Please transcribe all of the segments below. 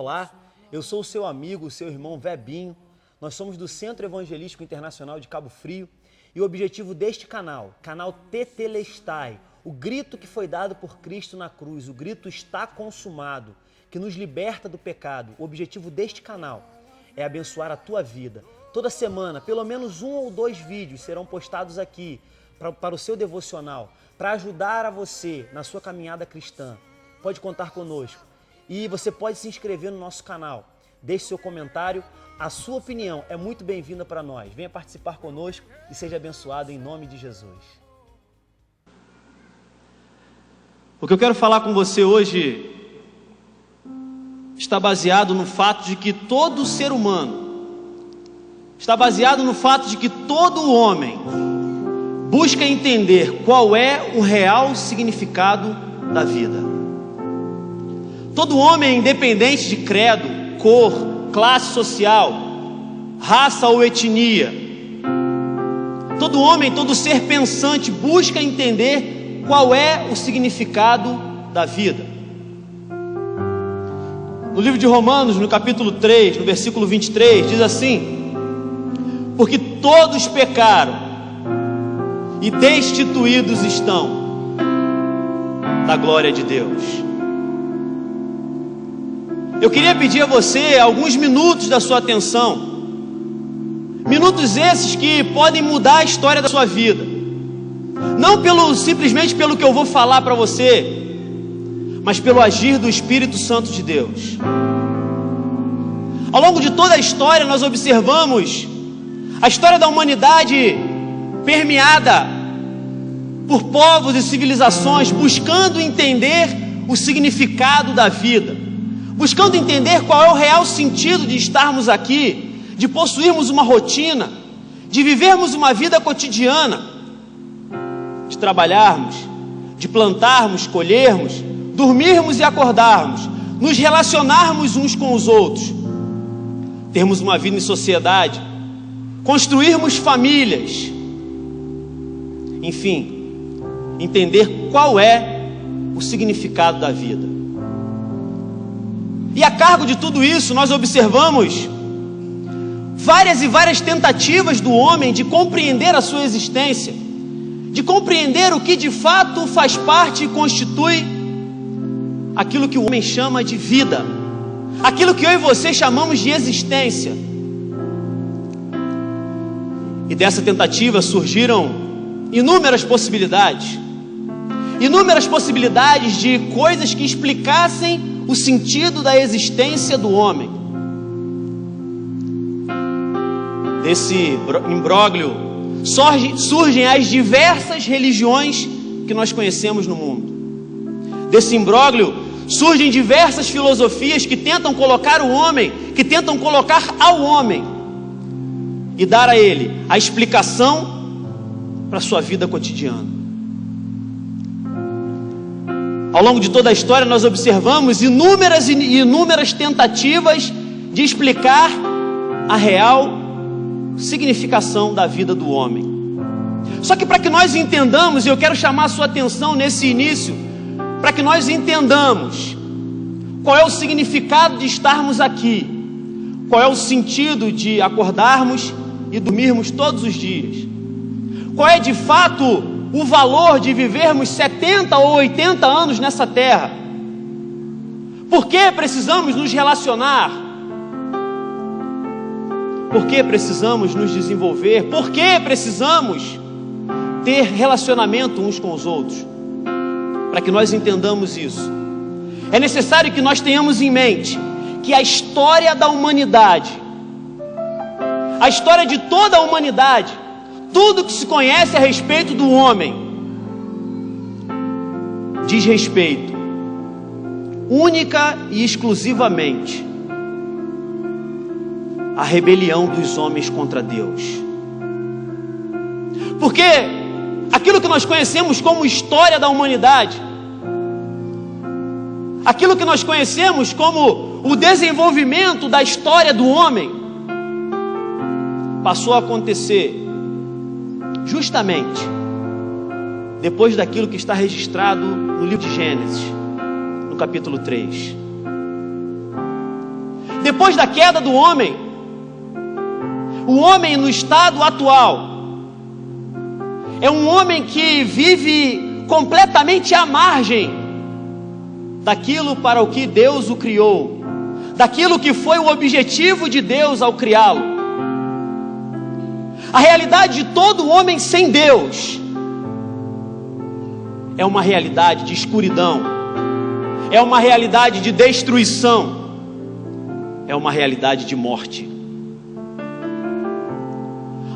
Olá, eu sou o seu amigo, o seu irmão Vebinho. Nós somos do Centro Evangelístico Internacional de Cabo Frio e o objetivo deste canal Tetelestai, o grito que foi dado por Cristo na cruz, o grito está consumado, que nos liberta do pecado. O objetivo deste canal é abençoar a tua vida. Toda semana, pelo menos 1 ou 2 vídeos serão postados aqui para o seu devocional, para ajudar a você na sua caminhada cristã. Pode contar conosco. E você pode se inscrever no nosso canal. Deixe seu comentário. A sua opinião é muito bem-vinda para nós. Venha participar conosco e seja abençoado em nome de Jesus. O que eu quero falar com você hoje está baseado no fato de que todo ser humano, está baseado no fato de que todo homem busca entender qual é o real significado da vida. Todo homem, independente de credo, cor, classe social, raça ou etnia, todo homem, todo ser pensante busca entender qual é o significado da vida. No livro de Romanos, no capítulo 3, no versículo 23, diz assim: porque todos pecaram e destituídos estão da glória de Deus. Eu queria pedir a você alguns minutos da sua atenção, minutos esses que podem mudar a história da sua vida, não simplesmente pelo que eu vou falar para você, mas pelo agir do Espírito Santo de Deus. Ao longo de toda a história nós observamos a história da humanidade permeada por povos e civilizações buscando entender o significado da vida, buscando entender qual é o real sentido de estarmos aqui, de possuirmos uma rotina, de vivermos uma vida cotidiana, de trabalharmos, de plantarmos, colhermos, dormirmos e acordarmos, nos relacionarmos uns com os outros, termos uma vida em sociedade, construirmos famílias, enfim, entender qual é o significado da vida. E a cargo de tudo isso, nós observamos várias e várias tentativas do homem de compreender a sua existência, de compreender o que de fato faz parte e constitui aquilo que o homem chama de vida, aquilo que eu e você chamamos de existência. E dessa tentativa surgiram inúmeras possibilidades de coisas que explicassem o sentido da existência do homem. Desse imbróglio surgem as diversas religiões que nós conhecemos no mundo. Desse imbróglio surgem diversas filosofias que tentam colocar o homem, que tentam colocar ao homem e dar a ele a explicação para a sua vida cotidiana. Ao longo de toda a história nós observamos inúmeras e inúmeras tentativas de explicar a real significação da vida do homem. Só que para que nós entendamos, e eu quero chamar a sua atenção nesse início, para que nós entendamos qual é o significado de estarmos aqui, qual é o sentido de acordarmos e dormirmos todos os dias, qual é de fato o valor de vivermos 70 ou 80 anos nessa terra, por que precisamos nos relacionar, por que precisamos nos desenvolver, por que precisamos ter relacionamento uns com os outros. Para que nós entendamos isso, é necessário que nós tenhamos em mente que a história da humanidade, a história de toda a humanidade, tudo que se conhece a respeito do homem, diz respeito única e exclusivamente à rebelião dos homens contra Deus. Porque aquilo que nós conhecemos como história da humanidade, aquilo que nós conhecemos como o desenvolvimento da história do homem, passou a acontecer justamente depois daquilo que está registrado no livro de Gênesis, no capítulo 3. Depois da queda do homem, o homem no estado atual é um homem que vive completamente à margem daquilo para o que Deus o criou, daquilo que foi o objetivo de Deus ao criá-lo. A realidade de todo homem sem Deus é uma realidade de escuridão, é uma realidade de destruição, é uma realidade de morte.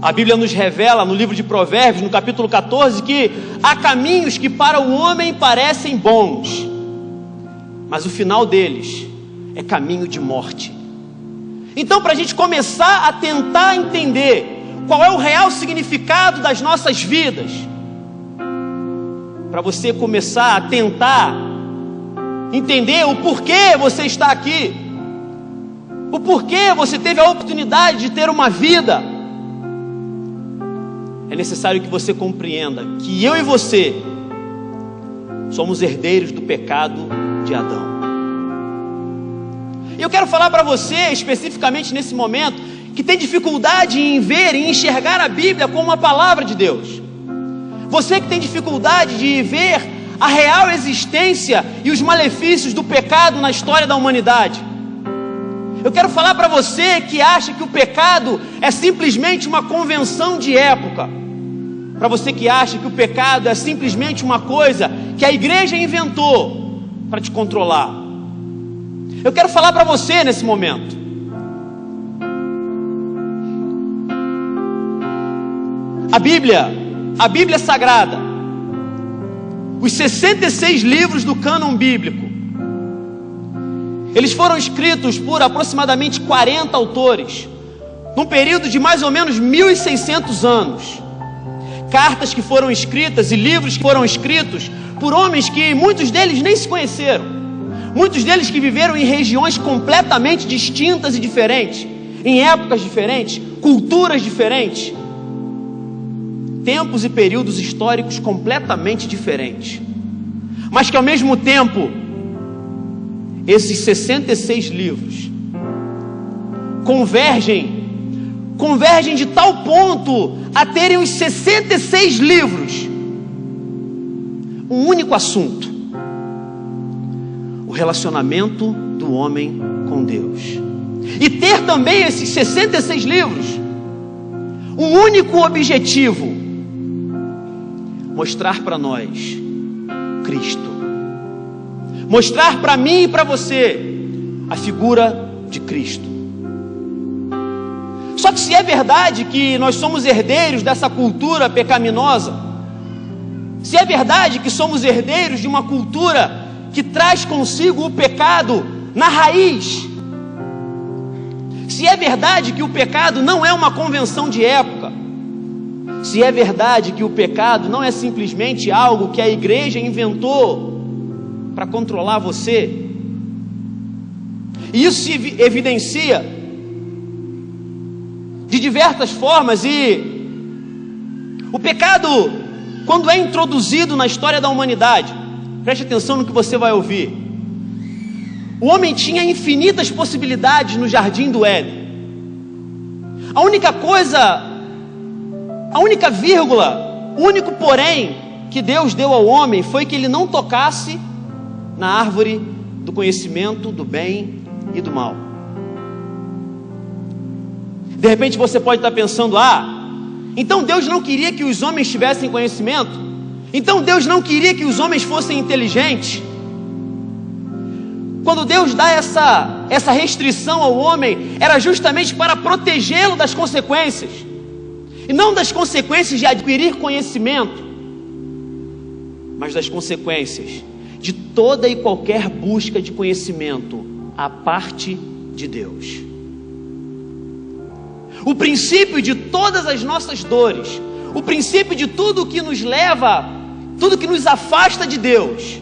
A Bíblia nos revela no livro de Provérbios, no capítulo 14, que há caminhos que para o homem parecem bons, mas o final deles é caminho de morte. Então, para a gente começar a tentar entender qual é o real significado das nossas vidas, para você começar a tentar entender o porquê você está aqui, o porquê você teve a oportunidade de ter uma vida, é necessário que você compreenda que eu e você somos herdeiros do pecado de Adão. E eu quero falar para você, especificamente nesse momento, que tem dificuldade em ver e enxergar a Bíblia como uma palavra de Deus. Você que tem dificuldade de ver a real existência e os malefícios do pecado na história da humanidade. Eu quero falar para você que acha que o pecado é simplesmente uma convenção de época. Para você que acha que o pecado é simplesmente uma coisa que a igreja inventou para te controlar. Eu quero falar para você nesse momento. A Bíblia Sagrada, os 66 livros do cânon bíblico, eles foram escritos por aproximadamente 40 autores, num período de mais ou menos 1.600 anos. Cartas que foram escritas e livros que foram escritos por homens que muitos deles nem se conheceram, muitos deles que viveram em regiões completamente distintas e diferentes, em épocas diferentes, culturas diferentes, tempos e períodos históricos completamente diferentes, mas que ao mesmo tempo esses 66 livros convergem de tal ponto a terem os 66 livros um único assunto: o relacionamento do homem com Deus. E ter também esses 66 livros um único objetivo: mostrar para nós Cristo, mostrar para mim e para você a figura de Cristo. Só que se é verdade que nós somos herdeiros dessa cultura pecaminosa, se é verdade que somos herdeiros de uma cultura que traz consigo o pecado na raiz, se é verdade que o pecado não é uma convenção de época, se é verdade que o pecado não é simplesmente algo que a igreja inventou para controlar você, e isso se evidencia de diversas formas. E o pecado, quando é introduzido na história da humanidade, preste atenção no que você vai ouvir. O homem tinha infinitas possibilidades no jardim do Éden. A única coisa, a única vírgula, o único porém que Deus deu ao homem foi que ele não tocasse na árvore do conhecimento do bem e do mal. De repente você pode estar pensando: então Deus não queria que os homens tivessem conhecimento? Então Deus não queria que os homens fossem inteligentes? Quando Deus dá essa restrição ao homem, era justamente para protegê-lo das consequências, e não das consequências de adquirir conhecimento, mas das consequências de toda e qualquer busca de conhecimento à parte de Deus. O princípio de todas as nossas dores, o princípio de tudo que nos leva, tudo que nos afasta de Deus,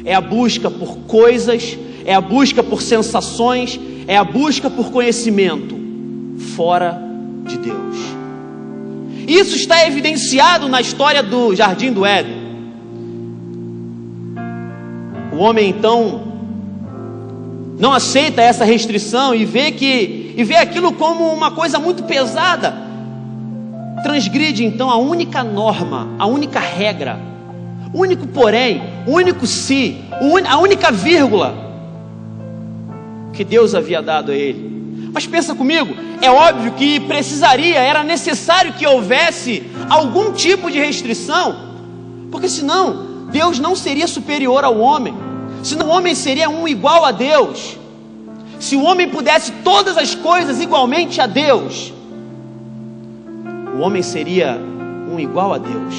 é a busca por coisas, é a busca por sensações, é a busca por conhecimento fora de Deus. Isso está evidenciado na história do Jardim do Éden. O homem então não aceita essa restrição e vê aquilo como uma coisa muito pesada, transgride então a única norma, a única regra, o único porém, o único se, a única vírgula que Deus havia dado a ele. Mas pensa comigo, é óbvio que era necessário que houvesse algum tipo de restrição, porque senão Deus não seria superior ao homem, senão o homem seria um igual a Deus. Se o homem pudesse todas as coisas igualmente a Deus, o homem seria um igual a Deus.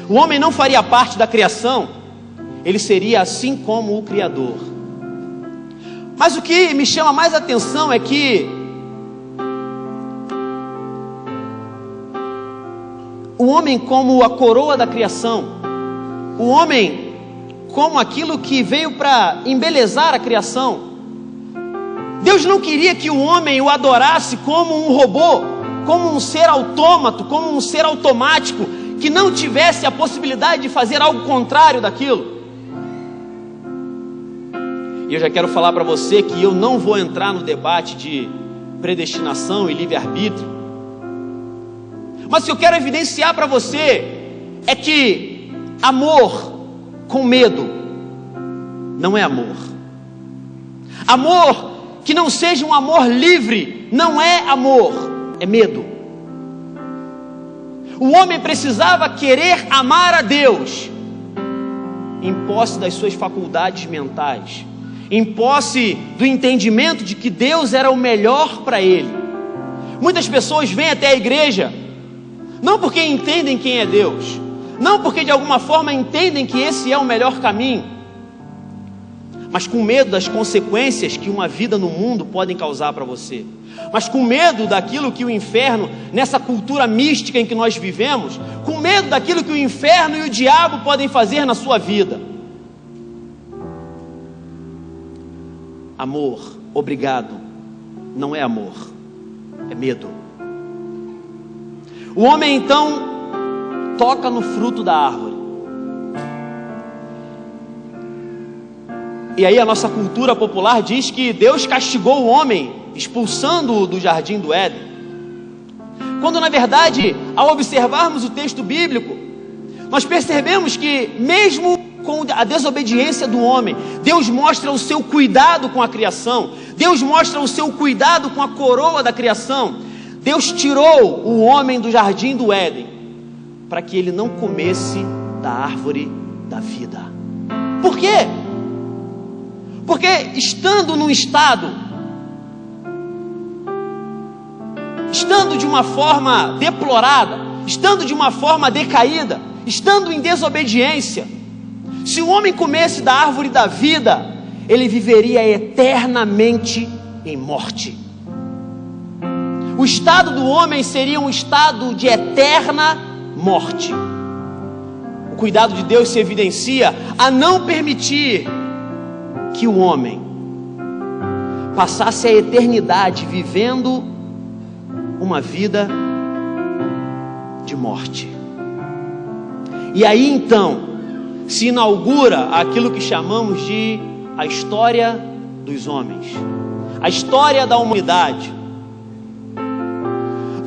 O homem não faria parte da criação, ele seria assim como o Criador. Mas o que me chama mais atenção é que o homem como a coroa da criação, o homem como aquilo que veio para embelezar a criação, Deus não queria que o homem o adorasse como um robô, como um ser autômato, como um ser automático, que não tivesse a possibilidade de fazer algo contrário daquilo. E eu já quero falar para você que eu não vou entrar no debate de predestinação e livre-arbítrio, mas o que eu quero evidenciar para você é que amor com medo não é amor. Amor que não seja um amor livre não é amor, é medo. O homem precisava querer amar a Deus em posse das suas faculdades mentais, em posse do entendimento de que Deus era o melhor para ele. Muitas pessoas vêm até a igreja não porque entendem quem é Deus, não porque de alguma forma entendem que esse é o melhor caminho, mas com medo das consequências que uma vida no mundo podem causar para você, mas com medo daquilo que o inferno, nessa cultura mística em que nós vivemos, com medo daquilo que o inferno e o diabo podem fazer na sua vida. Amor, obrigado, não é amor, é medo. O homem então toca no fruto da árvore. E aí a nossa cultura popular diz que Deus castigou o homem, expulsando-o do jardim do Éden. Quando na verdade, ao observarmos o texto bíblico, nós percebemos que mesmo com a desobediência do homem, Deus mostra o seu cuidado com a criação, Deus mostra o seu cuidado com a coroa da criação. Deus tirou o homem do jardim do Éden para que ele não comesse da árvore da vida. Por quê? Porque estando num estado, estando de uma forma deplorada, estando de uma forma decaída, estando em desobediência, se o homem comesse da árvore da vida, ele viveria eternamente em morte. O estado do homem seria um estado de eterna morte. O cuidado de Deus se evidencia a não permitir que o homem passasse a eternidade vivendo uma vida de morte. E aí então se inaugura aquilo que chamamos de a história dos homens, a história da humanidade.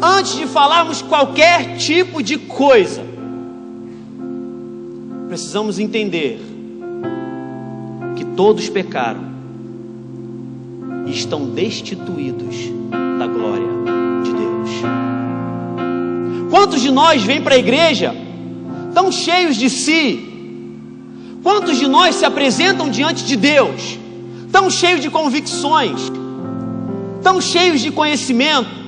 Antes de falarmos qualquer tipo de coisa, precisamos entender que todos pecaram e estão destituídos da glória de Deus. Quantos de nós vêm para a igreja tão cheios de si? Quantos de nós se apresentam diante de Deus tão cheios de convicções, tão cheios de conhecimento,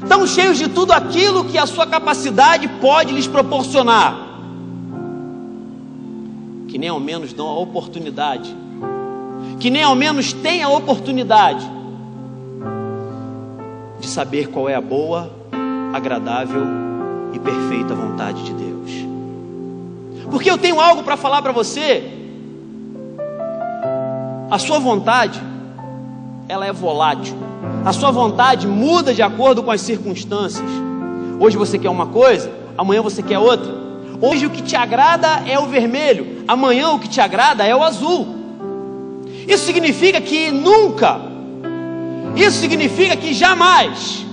tão cheios de tudo aquilo que a sua capacidade pode lhes proporcionar, que nem ao menos dão a oportunidade, que nem ao menos têm a oportunidade de saber qual é a boa, agradável e perfeita vontade de Deus. Porque eu tenho algo para falar para você. A sua vontade, ela é volátil. A sua vontade muda de acordo com as circunstâncias. Hoje você quer uma coisa, amanhã você quer outra. Hoje o que te agrada é o vermelho, amanhã o que te agrada é o azul. Isso significa que nunca, isso significa que jamais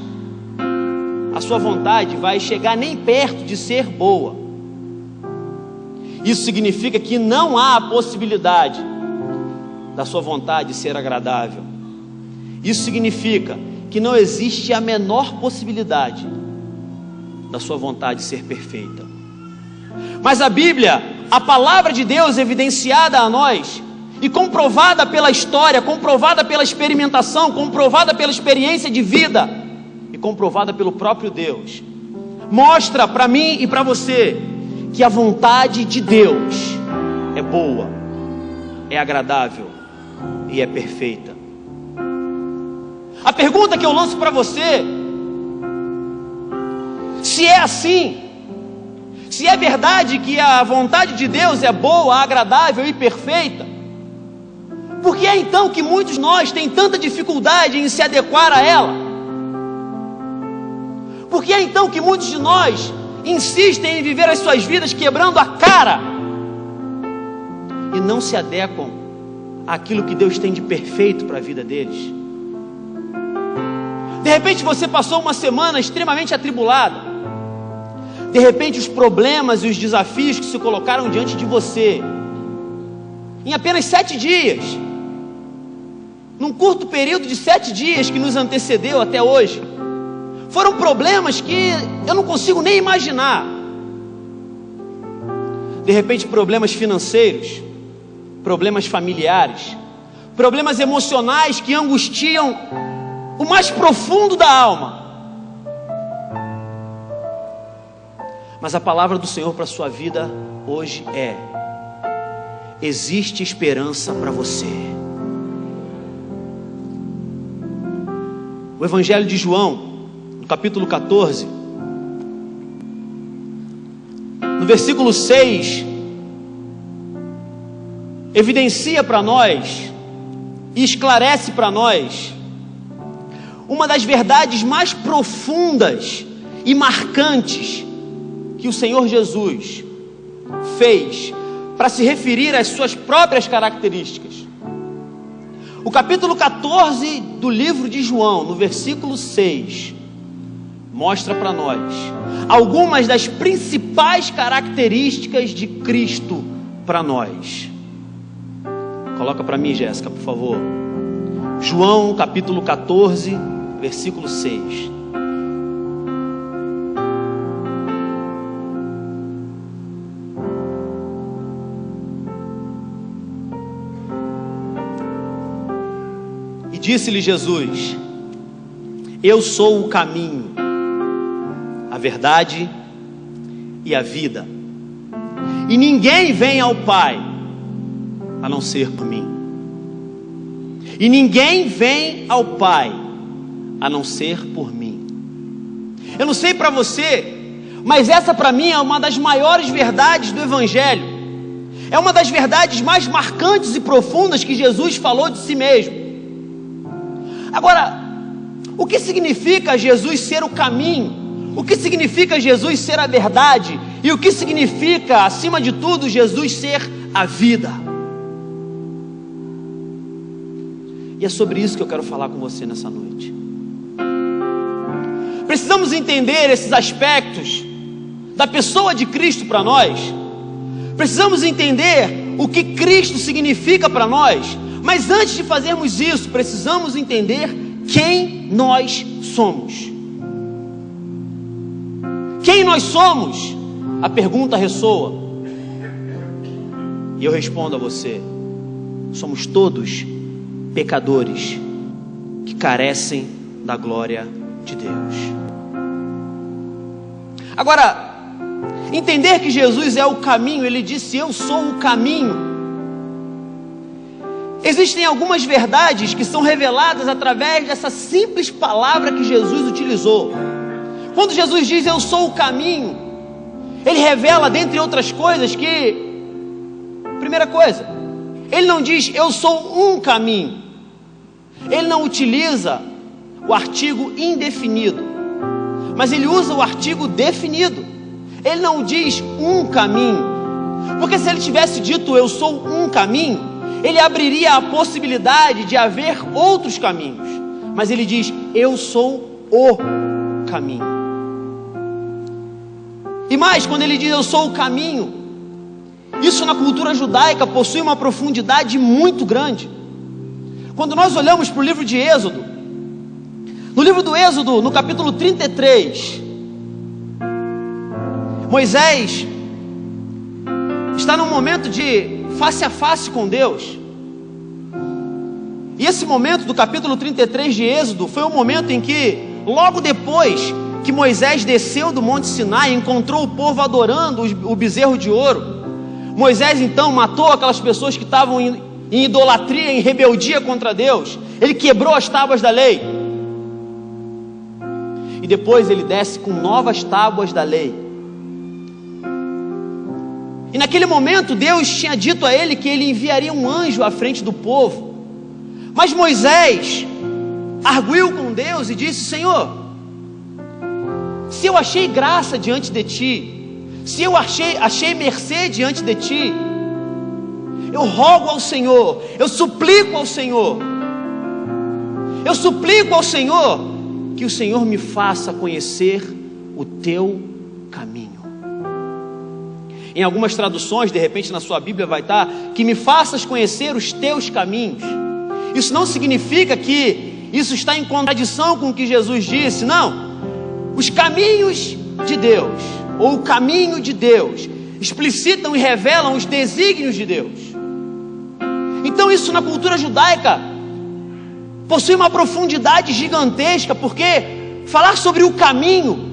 a sua vontade vai chegar nem perto de ser boa. Isso significa que não há a possibilidade da sua vontade ser agradável. Isso significa que não existe a menor possibilidade da sua vontade ser perfeita. Mas a Bíblia, a palavra de Deus evidenciada a nós e comprovada pela história, comprovada pela experimentação, comprovada pela experiência de vida e comprovada pelo próprio Deus, mostra para mim e para você que a vontade de Deus é boa, é agradável e é perfeita. A pergunta que eu lanço para você: se é assim, se é verdade que a vontade de Deus é boa, agradável e perfeita, por que é então que muitos de nós têm tanta dificuldade em se adequar a ela? Por que é então que muitos de nós insistem em viver as suas vidas quebrando a cara e não se adequam àquilo que Deus tem de perfeito para a vida deles? De repente você passou uma semana extremamente atribulada. De repente os problemas e os desafios que se colocaram diante de você, em apenas 7 dias, num curto período de 7 dias que nos antecedeu até hoje, foram problemas que eu não consigo nem imaginar. De repente problemas financeiros, problemas familiares, problemas emocionais que angustiam o mais profundo da alma. Mas a palavra do Senhor para a sua vida hoje é: existe esperança para você. O Evangelho de João, no capítulo 14, no versículo 6, evidencia para nós e esclarece para nós uma das verdades mais profundas e marcantes que o Senhor Jesus fez para se referir às suas próprias características. O capítulo 14 do livro de João, no versículo 6, mostra para nós algumas das principais características de Cristo para nós. Coloca para mim, Jéssica, por favor. João capítulo 14, versículo 6. E disse-lhe Jesus: eu sou o caminho, a verdade e a vida, e ninguém vem ao Pai a não ser por mim. E ninguém vem ao Pai a não ser por mim. Eu não sei para você, mas essa para mim é uma das maiores verdades do Evangelho. É uma das verdades mais marcantes e profundas que Jesus falou de si mesmo. Agora, o que significa Jesus ser o caminho? O que significa Jesus ser a verdade? E o que significa, acima de tudo, Jesus ser a vida? E é sobre isso que eu quero falar com você nessa noite. Precisamos entender esses aspectos da pessoa de Cristo para nós. Precisamos entender o que Cristo significa para nós. Mas antes de fazermos isso, precisamos entender quem nós somos. Quem nós somos? A pergunta ressoa. E eu respondo a você: somos todos pecadores que carecem da glória de Deus. Agora, entender que Jesus é o caminho, ele disse: eu sou o caminho. Existem algumas verdades que são reveladas através dessa simples palavra que Jesus utilizou. Quando Jesus diz eu sou o caminho, ele revela, dentre outras coisas, que, primeira coisa, ele não diz eu sou um caminho. Ele não utiliza o artigo indefinido, mas ele usa o artigo definido. Ele não diz um caminho, porque se ele tivesse dito eu sou um caminho, ele abriria a possibilidade de haver outros caminhos. Mas ele diz: eu sou o caminho. E mais, quando ele diz eu sou o caminho, isso na cultura judaica possui uma profundidade muito grande. Quando nós olhamos para o livro de Êxodo, no livro do Êxodo, no capítulo 33, Moisés está num momento de face a face com Deus. E esse momento do capítulo 33 de Êxodo foi o momento em que, logo depois que Moisés desceu do Monte Sinai e encontrou o povo adorando o bezerro de ouro, Moisés então matou aquelas pessoas que estavam em idolatria, em rebeldia contra Deus. Ele quebrou as tábuas da lei. E depois ele desce com novas tábuas da lei. E naquele momento Deus tinha dito a ele que ele enviaria um anjo à frente do povo. Mas Moisés arguiu com Deus e disse: Senhor, se eu achei graça diante de ti, se eu achei mercê diante de ti, eu rogo ao Senhor, eu suplico ao Senhor que o Senhor me faça conhecer o teu caminho. Em algumas traduções, de repente na sua Bíblia vai estar: que me faças conhecer os teus caminhos. Isso não significa que isso está em contradição com o que Jesus disse, não. Os caminhos de Deus, ou o caminho de Deus, explicitam e revelam os desígnios de Deus. Então isso na cultura judaica possui uma profundidade gigantesca, porque falar sobre o caminho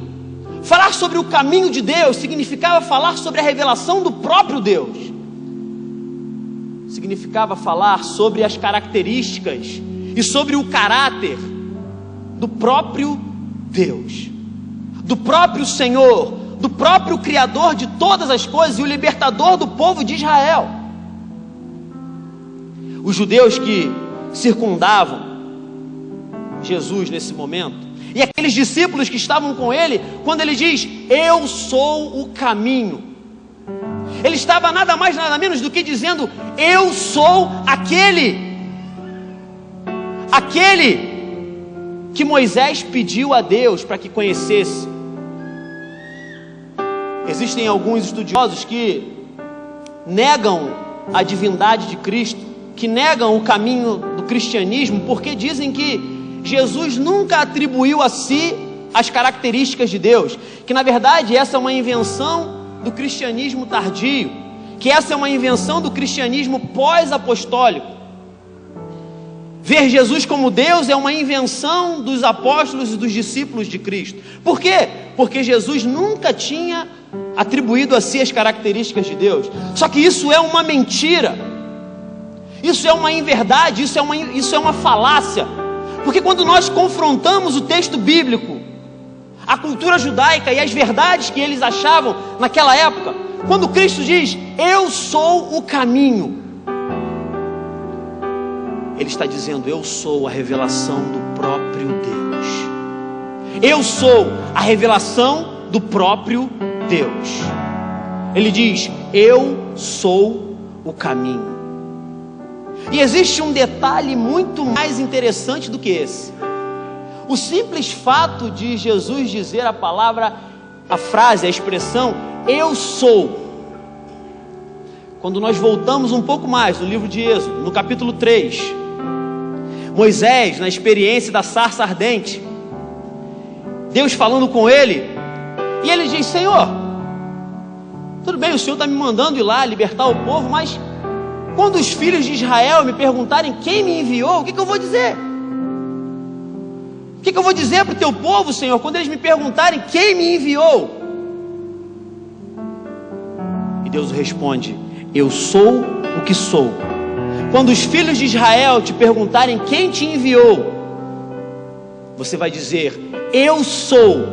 de Deus significava falar sobre a revelação do próprio Deus. Significava falar sobre as características e sobre o caráter do próprio Deus, do próprio Senhor, do próprio Criador de todas as coisas e o libertador do povo de Israel. Os judeus que circundavam Jesus nesse momento, e aqueles discípulos que estavam com ele, quando ele diz: eu sou o caminho, ele estava nada mais nada menos do que dizendo: eu sou aquele que Moisés pediu a Deus para que conhecesse. Existem alguns estudiosos que negam a divindade de Cristo, que negam o caminho do cristianismo, porque dizem que Jesus nunca atribuiu a si as características de Deus, que na verdade essa é uma invenção do cristianismo tardio, que essa é uma invenção do cristianismo pós-apostólico. Ver Jesus como Deus é uma invenção dos apóstolos e dos discípulos de Cristo. Por quê? Porque Jesus nunca tinha atribuído a si as características de Deus. Só que isso é uma mentira, isso é uma inverdade, isso é uma falácia. Porque quando nós confrontamos o texto bíblico, a cultura judaica e as verdades que eles achavam naquela época, quando Cristo diz: eu sou o caminho, Ele está dizendo: eu sou a revelação do próprio Deus. Eu sou a revelação do próprio Deus. Ele diz: eu sou o caminho. E existe um detalhe muito mais interessante do que esse. O simples fato de Jesus dizer a frase, a expressão eu sou. Quando nós voltamos um pouco mais no livro de Êxodo, no capítulo 3, Moisés, na experiência da sarça ardente, Deus falando com ele, e ele diz: Senhor, tudo bem, o Senhor está me mandando ir lá libertar o povo, mas quando os filhos de Israel me perguntarem quem me enviou, o que eu vou dizer? O que eu vou dizer para o teu povo, Senhor, quando eles me perguntarem quem me enviou? E Deus responde: eu sou o que sou. Quando os filhos de Israel te perguntarem quem te enviou, você vai dizer: eu sou,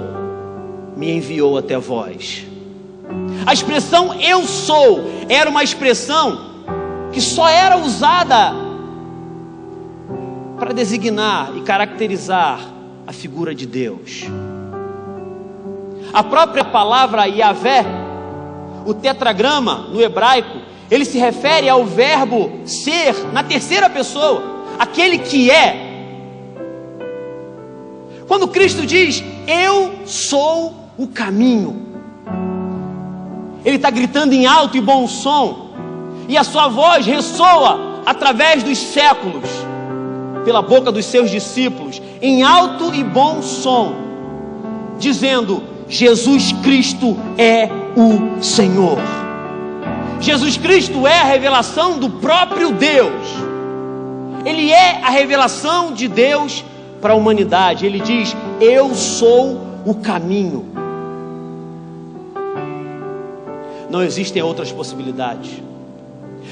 me enviou até vós. A expressão eu sou era uma expressão que só era usada para designar e caracterizar a figura de Deus. A própria palavra Yahvé, o tetragrama no hebraico, ele se refere ao verbo ser na terceira pessoa, aquele que é. Quando Cristo diz, eu sou o caminho, ele está gritando em alto e bom som, e a sua voz ressoa através dos séculos, pela boca dos seus discípulos, em alto e bom som, dizendo, Jesus Cristo é o Senhor. Jesus Cristo é a revelação do próprio Deus. Ele é a revelação de Deus para a humanidade. Ele diz, eu sou o caminho. Não existem outras possibilidades.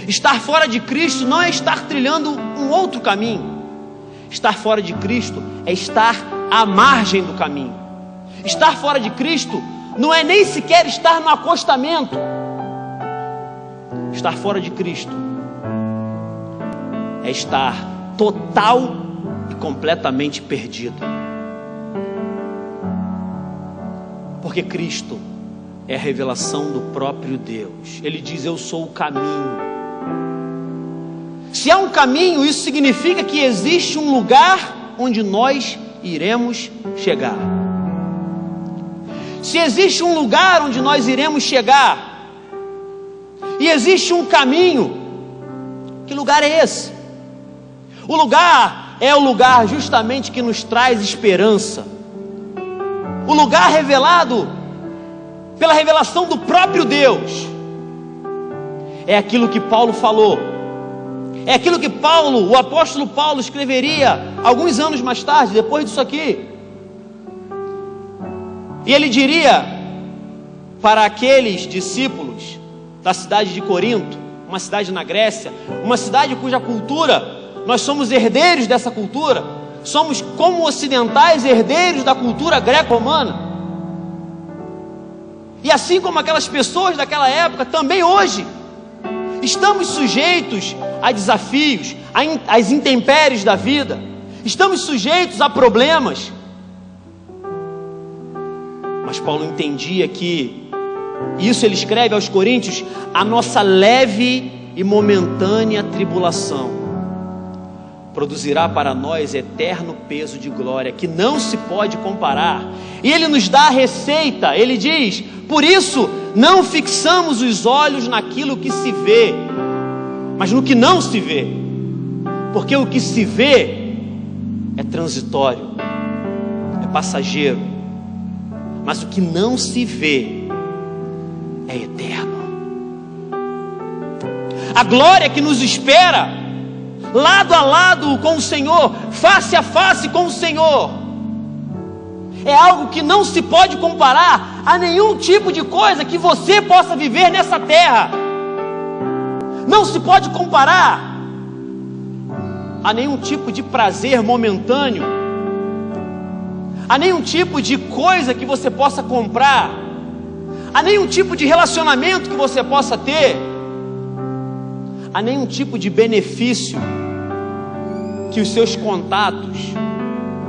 Estar fora de Cristo não é estar trilhando um outro caminho. Estar fora de Cristo é estar à margem do caminho. Estar fora de Cristo não é nem sequer estar no acostamento. Estar fora de Cristo é estar total e completamente perdido. Porque Cristo é a revelação do próprio Deus. Ele diz, eu sou o caminho. Se há um caminho, isso significa que existe um lugar onde nós iremos chegar. Se existe um lugar onde nós iremos chegar, e existe um caminho, que lugar é esse? O lugar é o lugar justamente que nos traz esperança. O lugar revelado pela revelação do próprio Deus. É aquilo que Paulo falou. É aquilo que Paulo, o apóstolo Paulo, escreveria alguns anos mais tarde, depois disso aqui. E ele diria para aqueles discípulos da cidade de Corinto, uma cidade na Grécia, uma cidade cuja cultura, nós somos herdeiros dessa cultura, somos como ocidentais herdeiros da cultura greco-romana. E assim como aquelas pessoas daquela época, também hoje, estamos sujeitos a desafios, às intempéries da vida, estamos sujeitos a problemas. Mas Paulo entendia que, isso ele escreve aos Coríntios, a nossa leve e momentânea tribulação produzirá para nós eterno peso de glória, que não se pode comparar. E ele nos dá a receita, ele diz, por isso não fixamos os olhos naquilo que se vê, mas no que não se vê, porque o que se vê é transitório, é passageiro, mas o que não se vê é eterno. A glória que nos espera, lado a lado com o Senhor, face a face com o Senhor, é algo que não se pode comparar a nenhum tipo de coisa que você possa viver nessa terra. Não se pode comparar a nenhum tipo de prazer momentâneo, a nenhum tipo de coisa que você possa comprar, a nenhum tipo de relacionamento que você possa ter, a nenhum tipo de benefício que os seus contatos,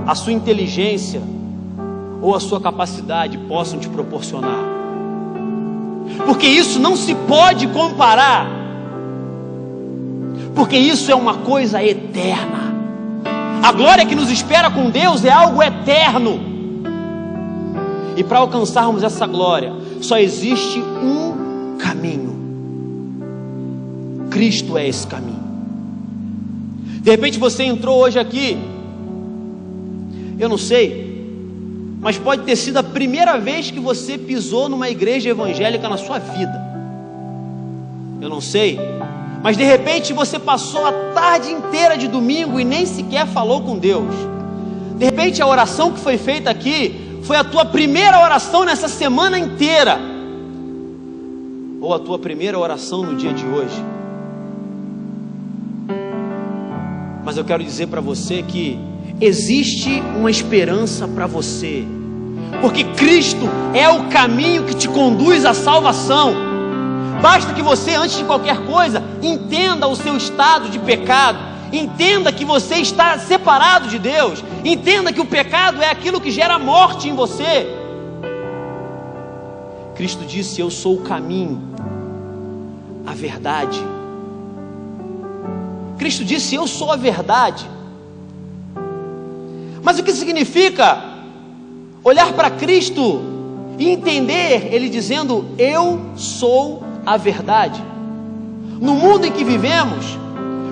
a sua inteligência ou a sua capacidade possam te proporcionar. Porque isso não se pode comparar, porque isso é uma coisa eterna. A glória que nos espera com Deus é algo eterno. E para alcançarmos essa glória, só existe um caminho. Cristo é esse caminho. De repente você entrou hoje aqui, eu não sei, mas pode ter sido a primeira vez que você pisou numa igreja evangélica na sua vida. Eu não sei, mas de repente você passou a tarde inteira de domingo e nem sequer falou com Deus. De repente a oração que foi feita aqui foi a tua primeira oração nessa semana inteira, ou a tua primeira oração no dia de hoje. Mas eu quero dizer para você que existe uma esperança para você, porque Cristo é o caminho que te conduz à salvação. Basta que você, antes de qualquer coisa, entenda o seu estado de pecado, entenda que você está separado de Deus, entenda que o pecado é aquilo que gera morte em você. Cristo disse, eu sou o caminho, a verdade. Cristo disse: eu sou a verdade. Mas o que significa olhar para Cristo e entender Ele dizendo: eu sou a verdade? No mundo em que vivemos,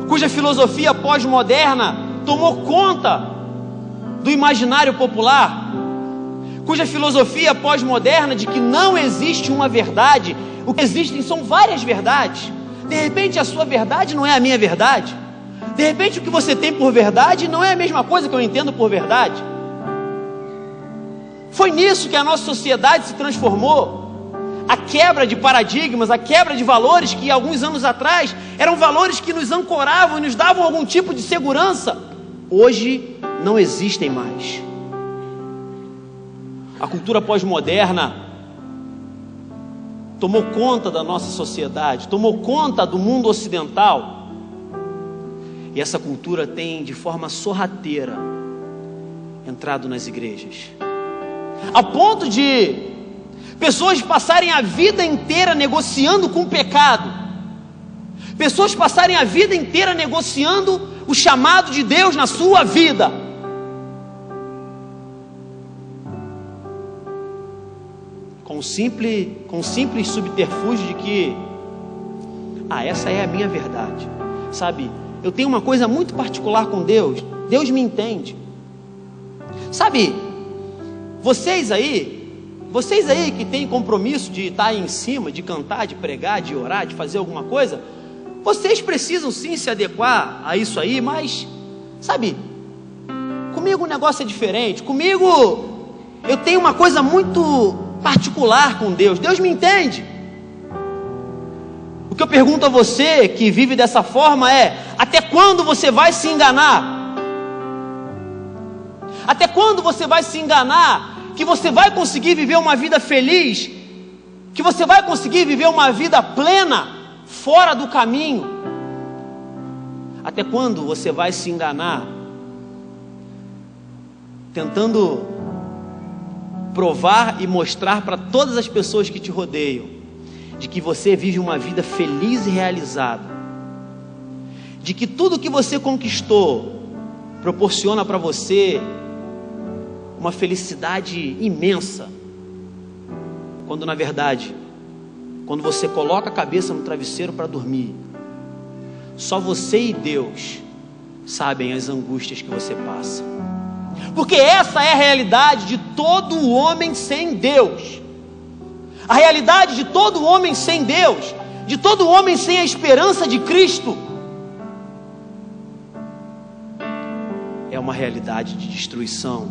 cuja filosofia pós-moderna tomou conta do imaginário popular, cuja filosofia pós-moderna de que não existe uma verdade, o que existem são várias verdades. De repente a sua verdade não é a minha verdade. De repente o que você tem por verdade não é a mesma coisa que eu entendo por verdade. Foi nisso que a nossa sociedade se transformou. A quebra de paradigmas, a quebra de valores que alguns anos atrás eram valores que nos ancoravam e nos davam algum tipo de segurança, hoje não existem mais. A cultura pós-moderna tomou conta da nossa sociedade, tomou conta do mundo ocidental, e essa cultura tem de forma sorrateira entrado nas igrejas, a ponto de pessoas passarem a vida inteira negociando com o pecado, pessoas passarem a vida inteira negociando o chamado de Deus na sua vida. Com simples subterfúgio de que, essa é a minha verdade, sabe? Eu tenho uma coisa muito particular com Deus, Deus me entende. Sabe, vocês aí que têm compromisso de estar aí em cima, de cantar, de pregar, de orar, de fazer alguma coisa, vocês precisam sim se adequar a isso aí, mas, sabe, comigo o negócio é diferente. Comigo, eu tenho uma coisa muito particular com Deus, Deus me entende. O que eu pergunto a você que vive dessa forma é: até quando você vai se enganar? Até quando você vai se enganar que você vai conseguir viver uma vida feliz, que você vai conseguir viver uma vida plena fora do caminho? Até quando você vai se enganar tentando provar e mostrar para todas as pessoas que te rodeiam de que você vive uma vida feliz e realizada, de que tudo que você conquistou proporciona para você uma felicidade imensa, quando na verdade, quando você coloca a cabeça no travesseiro para dormir, só você e Deus sabem as angústias que você passa, porque essa é a realidade de todo homem sem Deus. A realidade de todo homem sem Deus, de todo homem sem a esperança de Cristo, é uma realidade de destruição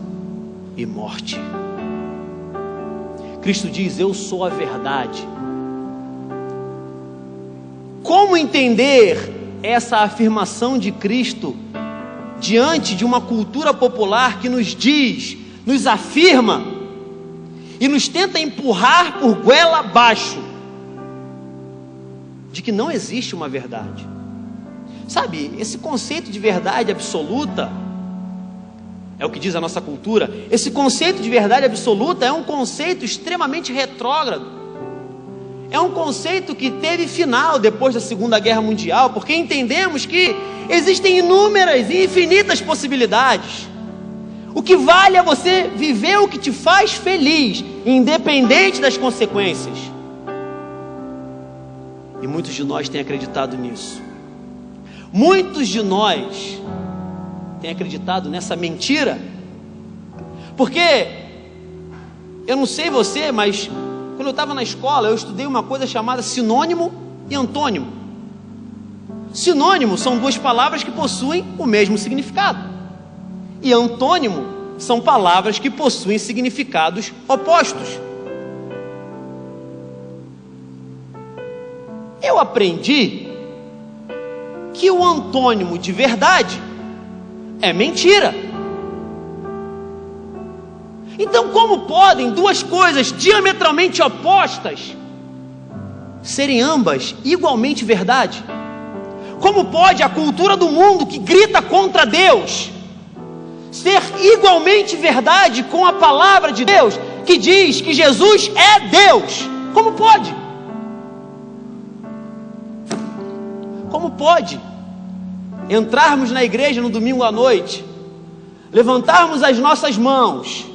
e morte. Cristo diz: eu sou a verdade. Como entender essa afirmação de Cristo diante de uma cultura popular que nos diz, nos afirma e nos tenta empurrar por goela abaixo de que não existe uma verdade? Sabe, esse conceito de verdade absoluta, é o que diz a nossa cultura, esse conceito de verdade absoluta é um conceito extremamente retrógrado. É um conceito que teve final depois da Segunda Guerra Mundial, porque entendemos que existem inúmeras e infinitas possibilidades. O que vale é você viver o que te faz feliz, independente das consequências. E muitos de nós têm acreditado nisso. Muitos de nós têm acreditado nessa mentira. Porque, eu não sei você, mas quando eu estava na escola, eu estudei uma coisa chamada sinônimo e antônimo. Sinônimo são duas palavras que possuem o mesmo significado. E antônimo são palavras que possuem significados opostos. Eu aprendi que o antônimo de verdade é mentira. Então, como podem duas coisas diametralmente opostas serem ambas igualmente verdade? Como pode a cultura do mundo que grita contra Deus ser igualmente verdade com a palavra de Deus, que diz que Jesus é Deus? Como pode? Como pode entrarmos na igreja no domingo à noite, levantarmos as nossas mãos,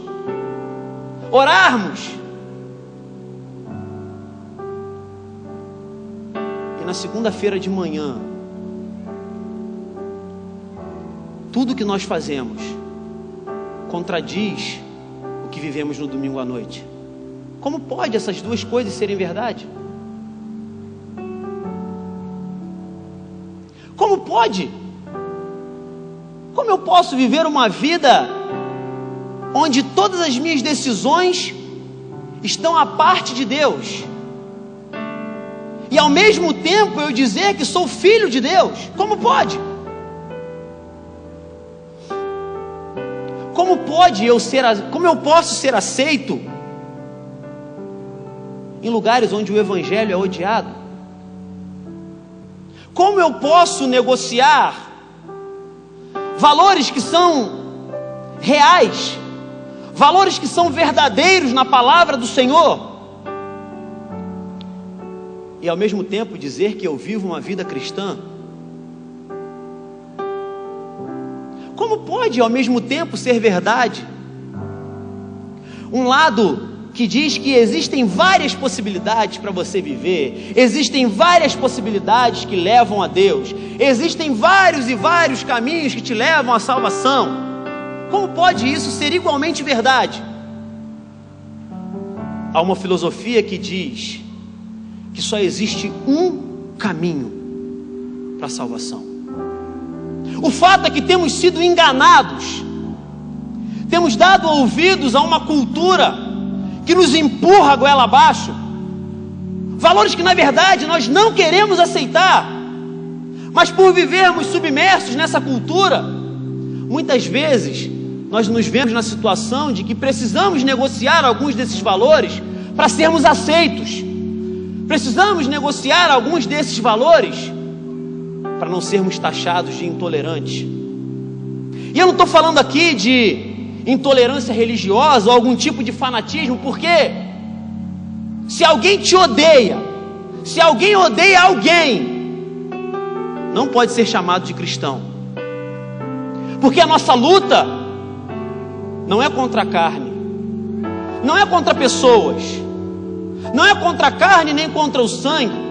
orarmos, e na segunda-feira de manhã, tudo que nós fazemos contradiz o que vivemos no domingo à noite? Como pode essas duas coisas serem verdade? Como pode? Como eu posso viver uma vida onde todas as minhas decisões estão à parte de Deus, e ao mesmo tempo eu dizer que sou filho de Deus? Como pode? Como eu posso ser aceito em lugares onde o evangelho é odiado? Como eu posso negociar valores que são reais, valores que são verdadeiros na palavra do Senhor, e ao mesmo tempo dizer que eu vivo uma vida cristã? Como pode ao mesmo tempo ser verdade um lado que diz que existem várias possibilidades para você viver, existem várias possibilidades que levam a Deus, existem vários e vários caminhos que te levam à salvação? Como pode isso ser igualmente verdade? Há uma filosofia que diz que só existe um caminho para a salvação. O fato é que temos sido enganados, temos dado ouvidos a uma cultura que nos empurra a goela abaixo, valores que na verdade nós não queremos aceitar, mas por vivermos submersos nessa cultura, muitas vezes nós nos vemos na situação de que precisamos negociar alguns desses valores para sermos aceitos, precisamos negociar alguns desses valores para não sermos taxados de intolerantes. E eu não estou falando aqui de intolerância religiosa ou algum tipo de fanatismo, porque se alguém te odeia, se alguém odeia alguém, não pode ser chamado de cristão, porque a nossa luta não é contra a carne, não é contra pessoas, não é contra a carne nem contra o sangue,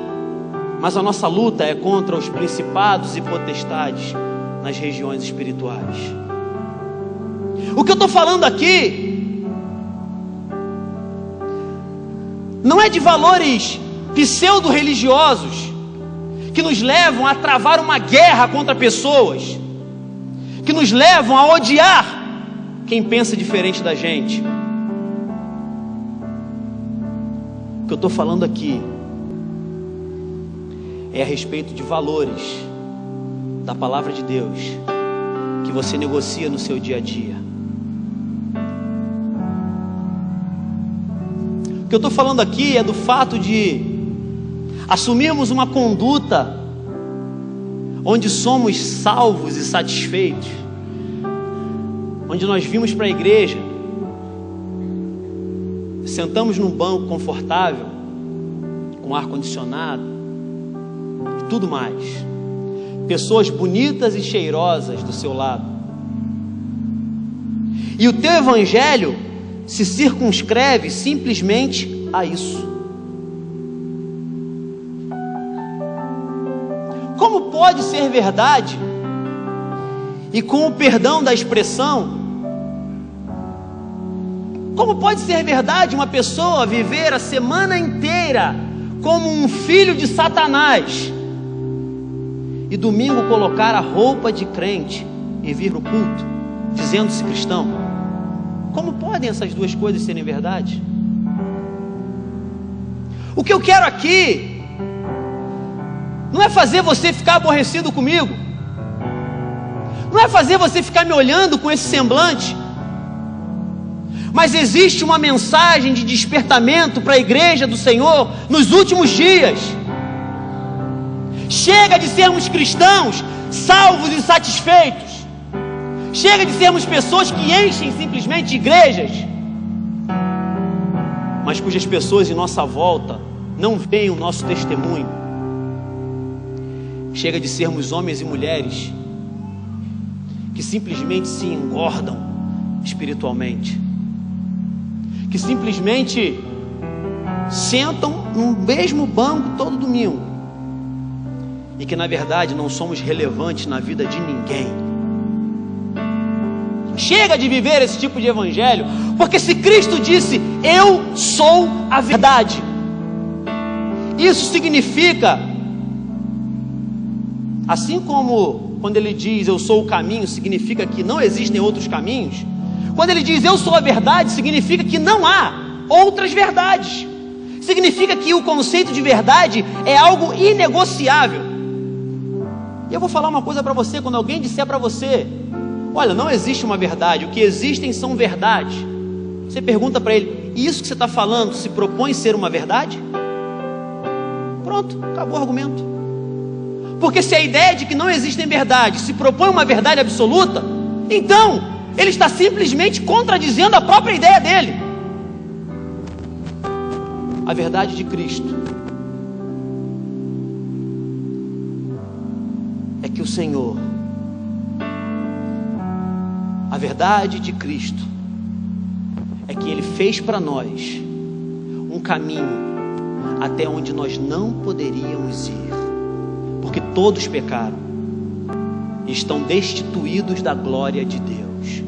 mas a nossa luta é contra os principados e potestades nas regiões espirituais. O que eu estou falando aqui não é de valores pseudo-religiosos que nos levam a travar uma guerra contra pessoas, que nos levam a odiar quem pensa diferente da gente. O que eu estou falando aqui é a respeito de valores da palavra de Deus que você negocia no seu dia a dia. O que eu estou falando aqui é do fato de assumirmos uma conduta onde somos salvos e satisfeitos, onde nós vimos para a igreja, sentamos num banco confortável, com ar-condicionado e tudo mais, pessoas bonitas e cheirosas do seu lado, e o teu evangelho se circunscreve simplesmente a isso. Como pode ser verdade, e com o perdão da expressão, como pode ser verdade uma pessoa viver a semana inteira como um filho de Satanás e domingo colocar a roupa de crente e vir no culto dizendo-se cristão? Como podem essas duas coisas serem verdade? O que eu quero aqui não é fazer você ficar aborrecido comigo, não é fazer você ficar me olhando com esse semblante, mas existe uma mensagem de despertamento para a igreja do Senhor nos últimos dias. Chega de sermos cristãos salvos e satisfeitos. Chega de sermos pessoas que enchem simplesmente igrejas, mas cujas pessoas em nossa volta não veem o nosso testemunho. Chega de sermos homens e mulheres que simplesmente se engordam espiritualmente, que simplesmente sentam no mesmo banco todo domingo e que na verdade não somos relevantes na vida de ninguém. Chega de viver esse tipo de evangelho, porque se Cristo disse, eu sou a verdade, isso significa, assim como quando ele diz eu sou o caminho, significa que não existem outros caminhos. Quando ele diz eu sou a verdade, significa que não há outras verdades. Significa que o conceito de verdade é algo inegociável. E eu vou falar uma coisa para você, quando alguém disser para você, olha, não existe uma verdade, o que existem são verdades. Você pergunta para ele, isso que você está falando se propõe ser uma verdade? Pronto, acabou o argumento. Porque se a ideia de que não existem verdades se propõe uma verdade absoluta, então ele está simplesmente contradizendo a própria ideia dele. A verdade de Cristo é que o Senhor, a verdade de Cristo é que Ele fez para nós um caminho até onde nós não poderíamos ir, porque todos pecaram e estão destituídos da glória de Deus.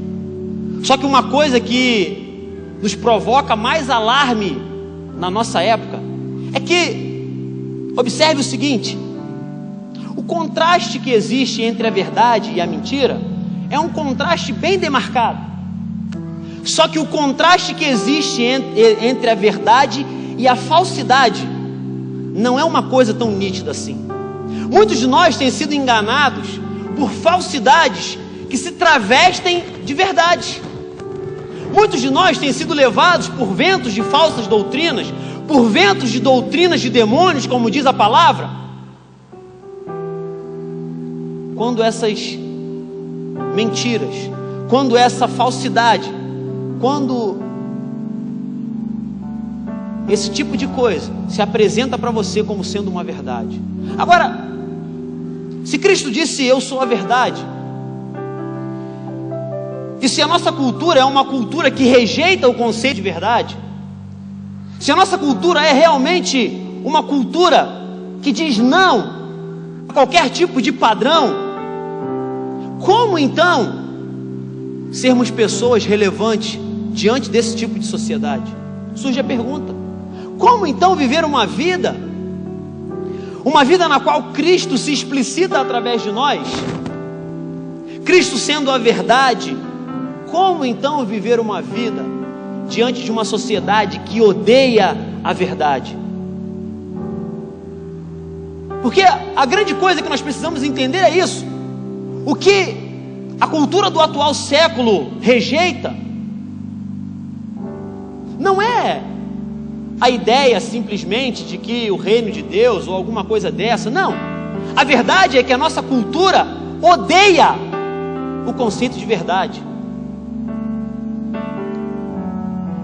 Só que uma coisa que nos provoca mais alarme na nossa época é que, observe o seguinte, o contraste que existe entre a verdade e a mentira é um contraste bem demarcado. Só que o contraste que existe entre a verdade e a falsidade não é uma coisa tão nítida assim. Muitos de nós têm sido enganados por falsidades que se travestem de verdade. Muitos de nós têm sido levados por ventos de falsas doutrinas, por ventos de doutrinas de demônios, como diz a palavra, quando essas mentiras, quando essa falsidade, quando esse tipo de coisa se apresenta para você como sendo uma verdade. Agora, se Cristo disse eu sou a verdade, e se a nossa cultura é uma cultura que rejeita o conceito de verdade, se a nossa cultura é realmente uma cultura que diz não a qualquer tipo de padrão, como então sermos pessoas relevantes diante desse tipo de sociedade? Surge a pergunta: como então viver uma vida na qual Cristo se explicita através de nós, Cristo sendo a verdade? Como então viver uma vida diante de uma sociedade que odeia a verdade? Porque a grande coisa que nós precisamos entender é isso. O que a cultura do atual século rejeita não é a ideia simplesmente de que o reino de Deus ou alguma coisa dessa, não. A verdade é que a nossa cultura odeia o conceito de verdade.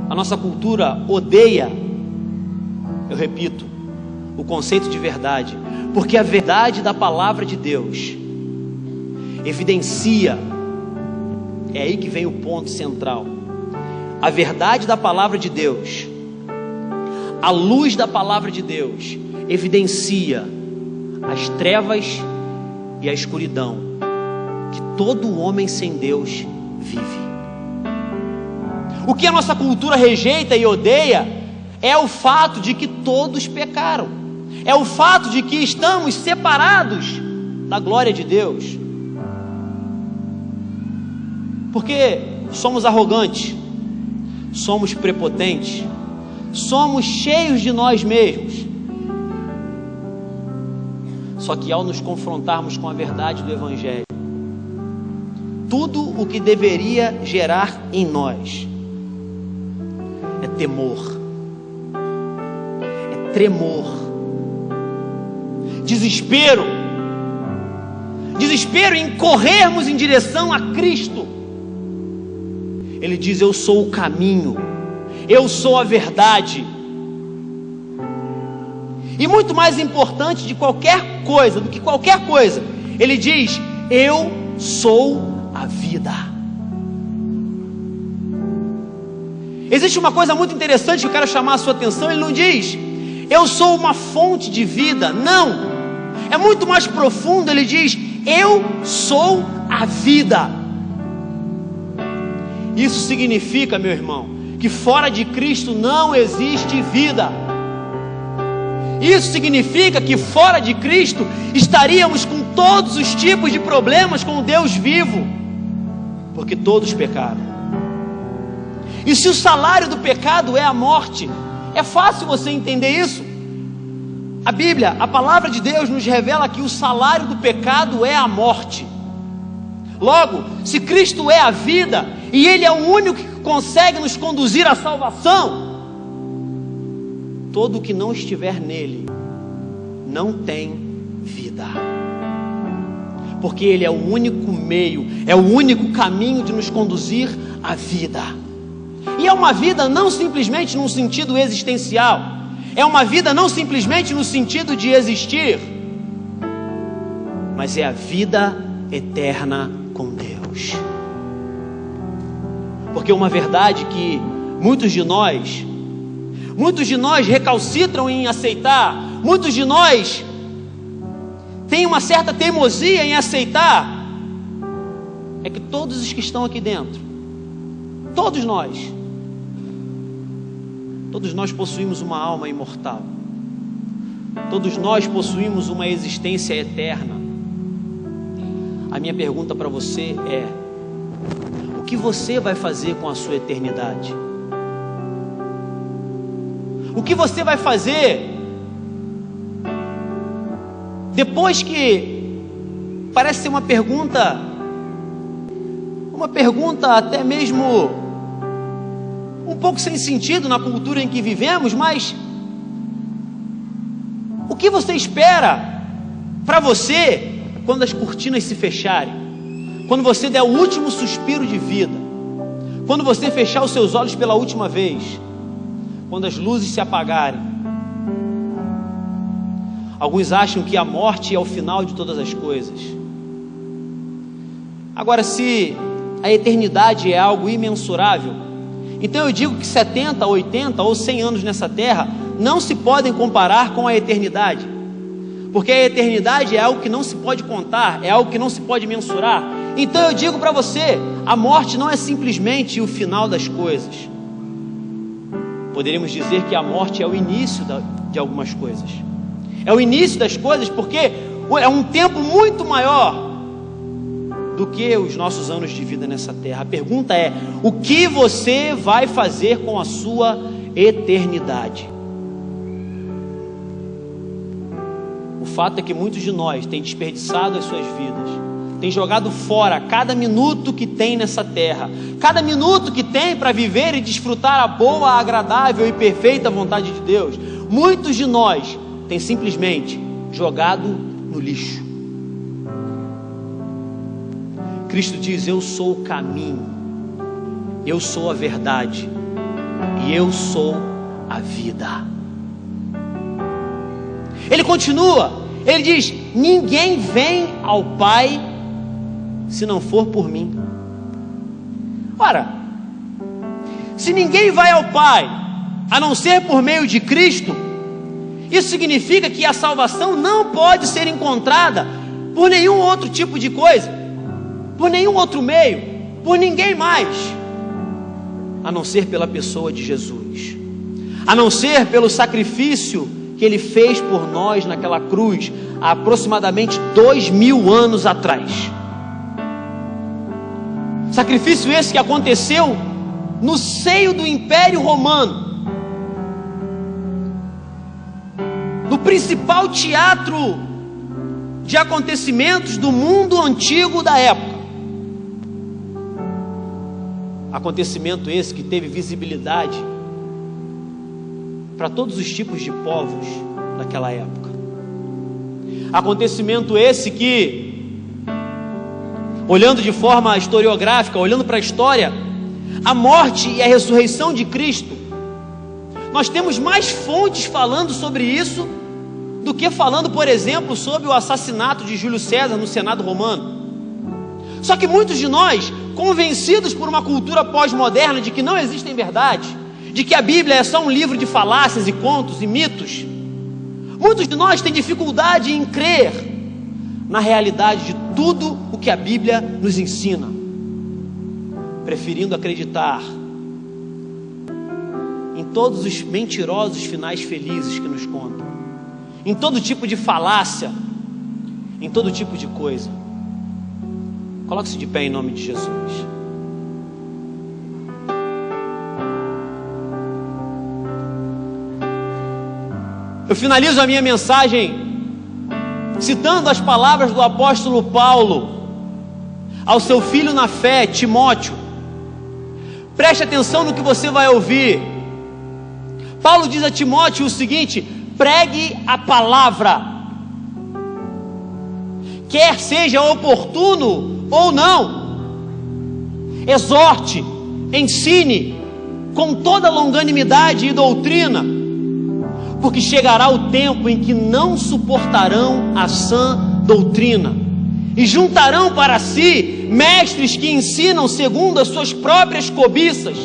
A nossa cultura odeia, eu repito, o conceito de verdade, porque a verdade da palavra de Deus evidencia, é aí que vem o ponto central, a verdade da palavra de Deus, a luz da palavra de Deus evidencia as trevas e a escuridão que todo homem sem Deus vive. O que a nossa cultura rejeita e odeia é o fato de que todos pecaram, é o fato de que estamos separados da glória de Deus, porque somos arrogantes, somos prepotentes, somos cheios de nós mesmos. Só que ao nos confrontarmos com a verdade do Evangelho, tudo o que deveria gerar em nós é temor, é tremor, desespero em corrermos em direção a Cristo. Ele diz: eu sou o caminho, eu sou a verdade. E muito mais importante de qualquer coisa, do que qualquer coisa, ele diz: eu sou a vida. Existe uma coisa muito interessante que eu quero chamar a sua atenção. Ele não diz: eu sou uma fonte de vida. Não, é muito mais profundo. Ele diz: eu sou a vida. Isso significa, meu irmão, que fora de Cristo não existe vida. Isso significa que fora de Cristo estaríamos com todos os tipos de problemas com o Deus vivo, porque todos pecaram. E se o salário do pecado é a morte, é fácil você entender isso. A Bíblia, a palavra de Deus nos revela que o salário do pecado é a morte. Logo, se Cristo é a vida, e Ele é o único que consegue nos conduzir à salvação, todo o que não estiver nele não tem vida, porque Ele é o único meio, é o único caminho de nos conduzir à vida. E é uma vida não simplesmente num sentido existencial, é uma vida não simplesmente no sentido de existir, mas é a vida eterna com Deus. Porque uma verdade que muitos de nós recalcitram em aceitar, muitos de nós têm uma certa teimosia em aceitar, é que todos os que estão aqui dentro, todos nós possuímos uma alma imortal, todos nós possuímos uma existência eterna. A minha pergunta para você é: o que você vai fazer com a sua eternidade? O que você vai fazer depois que parece ser uma pergunta até mesmo um pouco sem sentido na cultura em que vivemos, mas o que você espera para você quando as cortinas se fecharem, quando você der o último suspiro de vida, quando você fechar os seus olhos pela última vez, quando as luzes se apagarem? Alguns acham que a morte é o final de todas as coisas. Agora, se a eternidade é algo imensurável, então eu digo que 70, 80 ou 100 anos nessa terra não se podem comparar com a eternidade, porque a eternidade é algo que não se pode contar, é algo que não se pode mensurar. Então eu digo para você, a morte não é simplesmente o final das coisas. Poderíamos dizer que a morte é o início de algumas coisas, é o início das coisas, porque é um tempo muito maior do que os nossos anos de vida nessa terra. A pergunta é: o que você vai fazer com a sua eternidade? O fato é que muitos de nós têm desperdiçado as suas vidas, têm jogado fora cada minuto que tem nessa terra, cada minuto que tem para viver e desfrutar a boa, agradável e perfeita vontade de Deus. Muitos de nós têm simplesmente jogado no lixo. Cristo diz: eu sou o caminho, eu sou a verdade e eu sou a vida. Ele continua, ele diz: ninguém vem ao Pai se não for por mim. Ora, se ninguém vai ao Pai a não ser por meio de Cristo, isso significa que a salvação não pode ser encontrada por nenhum outro tipo de coisa, por nenhum outro meio, por ninguém mais, a não ser pela pessoa de Jesus, a não ser pelo sacrifício que Ele fez por nós naquela cruz, há aproximadamente 2000 anos atrás. Sacrifício esse que aconteceu no seio do Império Romano, no principal teatro de acontecimentos do mundo antigo da época. Acontecimento esse que teve visibilidade para todos os tipos de povos daquela época. Acontecimento esse que, olhando de forma historiográfica, olhando para a história, a morte e a ressurreição de Cristo, nós temos mais fontes falando sobre isso do que falando, por exemplo, sobre o assassinato de Júlio César no Senado romano. Só que muitos de nós, convencidos por uma cultura pós-moderna de que não existem verdades, de que a Bíblia é só um livro de falácias e contos e mitos, muitos de nós têm dificuldade em crer na realidade de tudo o que a Bíblia nos ensina, preferindo acreditar em todos os mentirosos finais felizes que nos contam, em todo tipo de falácia, em todo tipo de coisa. Coloque-se de pé em nome de Jesus. Eu finalizo a minha mensagem citando as palavras do apóstolo Paulo ao seu filho na fé, Timóteo. Preste atenção no que você vai ouvir. Paulo diz a Timóteo o seguinte: pregue a palavra, quer seja oportuno ou não, exorte, ensine com toda longanimidade e doutrina, porque chegará o tempo em que não suportarão a sã doutrina, e juntarão para si mestres que ensinam segundo as suas próprias cobiças,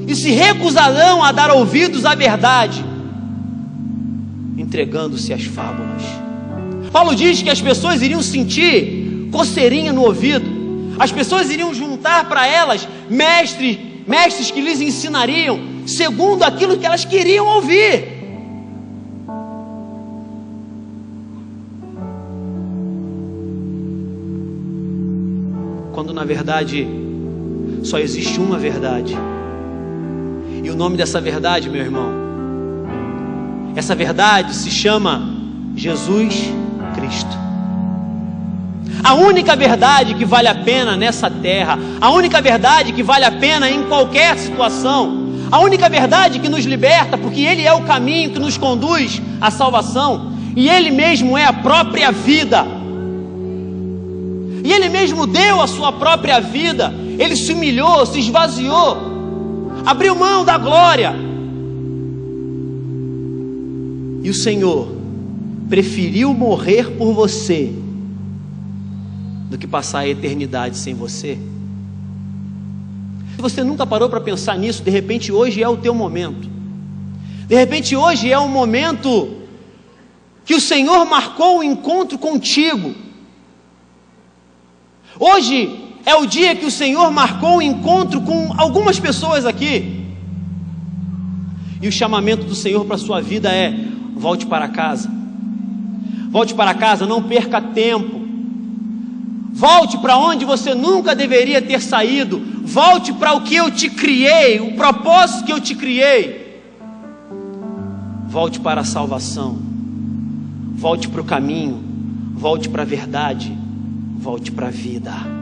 e se recusarão a dar ouvidos à verdade, entregando-se às fábulas. Paulo diz que as pessoas iriam sentir coceirinha no ouvido, as pessoas iriam juntar para elas mestres que lhes ensinariam segundo aquilo que elas queriam ouvir. Quando na verdade só existe uma verdade, e o nome dessa verdade, meu irmão, essa verdade se chama Jesus Cristo. A única verdade que vale a pena nessa terra, a única verdade que vale a pena em qualquer situação, a única verdade que nos liberta, porque Ele é o caminho que nos conduz à salvação, e Ele mesmo é a própria vida, e Ele mesmo deu a sua própria vida. Ele se humilhou, se esvaziou, abriu mão da glória, e o Senhor preferiu morrer por você do que passar a eternidade sem você. Se você nunca parou para pensar nisso, de repente hoje é o teu momento. De repente hoje é o momento que o Senhor marcou o encontro contigo. Hoje é o dia que o Senhor marcou o encontro com algumas pessoas aqui. E o chamamento do Senhor para a sua vida é: volte para casa. Volte para casa, não perca tempo. Volte para onde você nunca deveria ter saído. Volte para o que eu te criei, o propósito que eu te criei. Volte para a salvação. Volte para o caminho. Volte para a verdade. Volte para a vida.